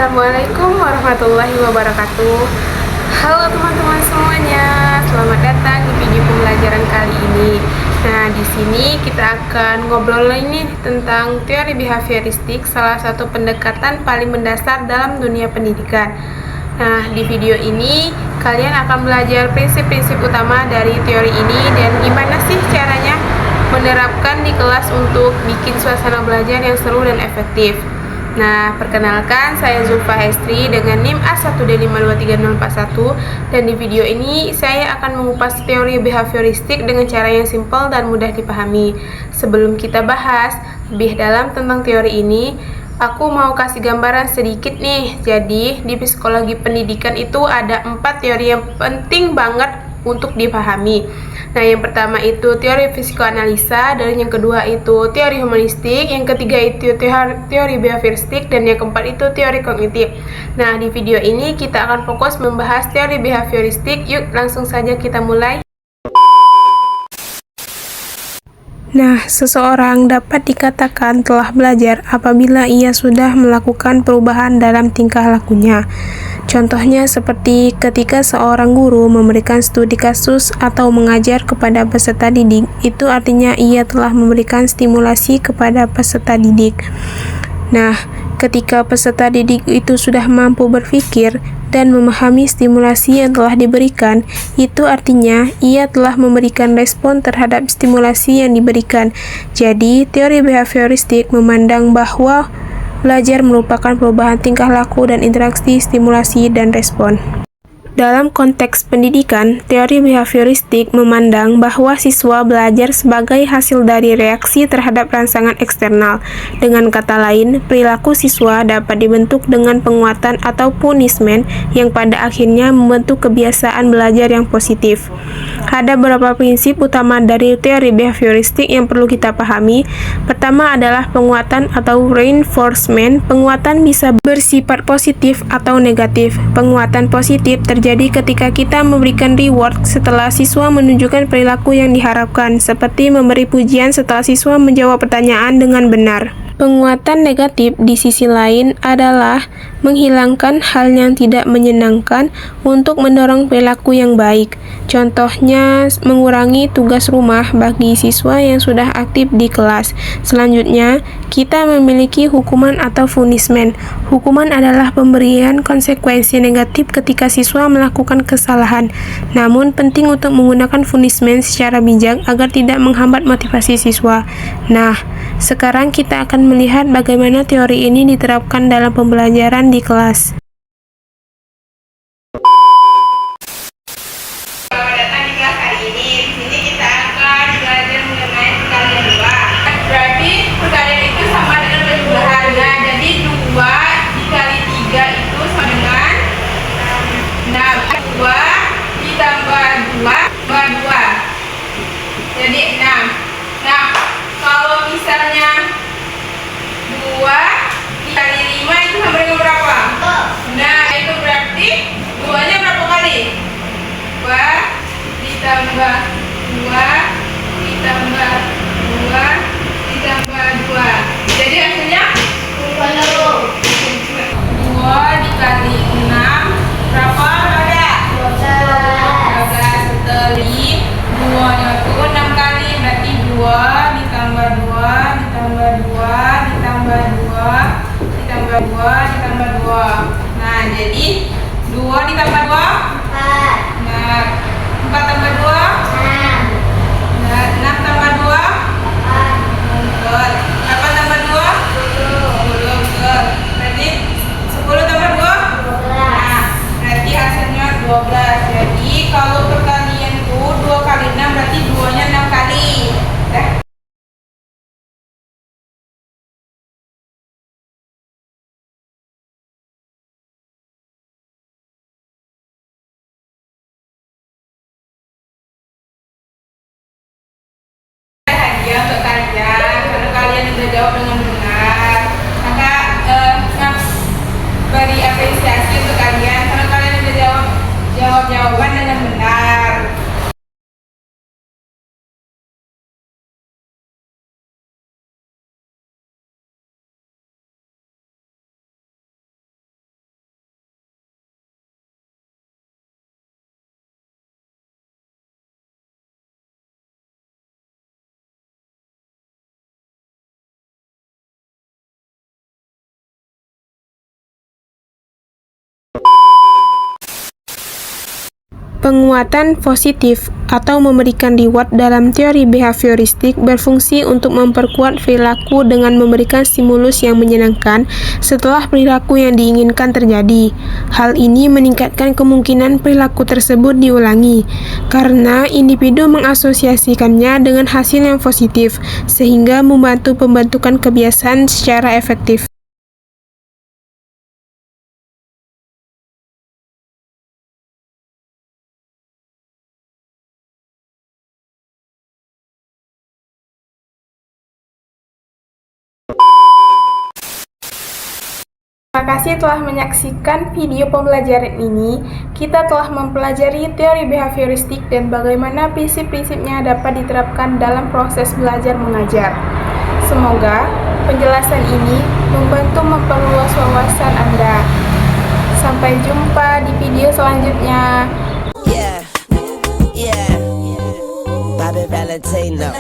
Assalamualaikum warahmatullahi wabarakatuh. Halo teman-teman semuanya, selamat datang di video pembelajaran kali ini. Nah, di sini kita akan ngobrol ini tentang teori behavioristik, salah satu pendekatan paling mendasar dalam dunia pendidikan. Nah, di video ini kalian akan belajar prinsip-prinsip utama dari teori ini dan gimana sih caranya menerapkan di kelas untuk bikin suasana belajar yang seru dan efektif. Nah, perkenalkan, saya Zulfa Hestri dengan NIM A1D523041, dan di video ini saya akan mengupas teori behavioristik dengan cara yang simpel dan mudah dipahami. Sebelum kita bahas lebih dalam tentang teori ini, aku mau kasih gambaran sedikit nih. Jadi, di psikologi pendidikan itu ada 4 teori yang penting banget untuk dipahami. Nah, yang pertama itu teori psikoanalisa, dan yang kedua itu teori humanistik, yang ketiga itu teori behavioristik, dan yang keempat itu teori kognitif. Nah, di video ini kita akan fokus membahas teori behavioristik. Yuk, langsung saja kita mulai. Nah, seseorang dapat dikatakan telah belajar apabila ia sudah melakukan perubahan dalam tingkah lakunya. Contohnya seperti ketika seorang guru memberikan studi kasus atau mengajar kepada peserta didik, itu artinya ia telah memberikan stimulasi kepada peserta didik. Nah, ketika peserta didik itu sudah mampu berpikir dan memahami stimulasi yang telah diberikan, itu artinya ia telah memberikan respon terhadap stimulasi yang diberikan. Jadi, teori behavioristik memandang bahwa belajar merupakan perubahan tingkah laku dan interaksi stimulasi dan respon. Dalam konteks pendidikan, teori behavioristik memandang bahwa siswa belajar sebagai hasil dari reaksi terhadap rangsangan eksternal. Dengan kata lain, perilaku siswa dapat dibentuk dengan penguatan atau punishment yang pada akhirnya membentuk kebiasaan belajar yang positif. Ada beberapa prinsip utama dari teori behavioristik yang perlu kita pahami. Pertama adalah penguatan atau reinforcement. Penguatan bisa bersifat positif atau negatif. Penguatan positif terjadi ketika kita memberikan reward setelah siswa menunjukkan perilaku yang diharapkan, seperti memberi pujian setelah siswa menjawab pertanyaan dengan benar. Penguatan negatif di sisi lain adalah menghilangkan hal yang tidak menyenangkan untuk mendorong perilaku yang baik. Contohnya, mengurangi tugas rumah bagi siswa yang sudah aktif di kelas. Selanjutnya, kita memiliki hukuman atau punishment. Hukuman adalah pemberian konsekuensi negatif ketika siswa melakukan kesalahan. Namun, penting untuk menggunakan punishment secara bijak agar tidak menghambat motivasi siswa. Nah, sekarang kita akan melihat bagaimana teori ini diterapkan dalam pembelajaran di kelas. Selamat datang di kelas hari ini. Di sini kita akan belajar mengenai perkalian dua. Berarti perkalian itu sama dengan penjumlahan. Nah, jadi 2 dikali 3 itu sama dengan 6. 2 ditambah 2 tambah 2. Jadi 6. Nah, kalau misalnya 2 dikali 5 itu sama dengan berapa? Nah, itu berarti 2-nya berapa kali? 2 ditambah 2 ditambah 2 ditambah 2. Jadi hasilnya 2 dikali 6 berapa? Ada? 12. Setelah 2-nya itu 6 kali, berarti 2 ditambah 2 ditambah 2 ditambah 2 ditambah 2 ditambah 2. Nah, jadi 2 ditambah 2 4. Nah, 4 tambah 2 6. Nah, 6 tambah 2 8. Betul. 8 tambah 2 10. Betul. Berarti 10 tambah 2 12. Nah, berarti hasilnya 12. Jadi kalau perkalian itu 2 kali 6 berarti 2-nya 6 kali. Hadiah untuk kalian, kalau kalian sudah jawab dengan benar, maka beri apresiasi untuk kalian karena kalian sudah jawab jawaban dengan benar. Penguatan positif atau memberikan reward dalam teori behavioristik berfungsi untuk memperkuat perilaku dengan memberikan stimulus yang menyenangkan setelah perilaku yang diinginkan terjadi. Hal ini meningkatkan kemungkinan perilaku tersebut diulangi, karena individu mengasosiasikannya dengan hasil yang positif, sehingga membantu pembentukan kebiasaan secara efektif. Terima kasih telah menyaksikan video pembelajaran ini. Kita telah mempelajari teori behavioristik dan bagaimana prinsip-prinsipnya dapat diterapkan dalam proses belajar mengajar. Semoga penjelasan ini membantu memperluas wawasan Anda. Sampai jumpa di video selanjutnya. Bobby Valentino.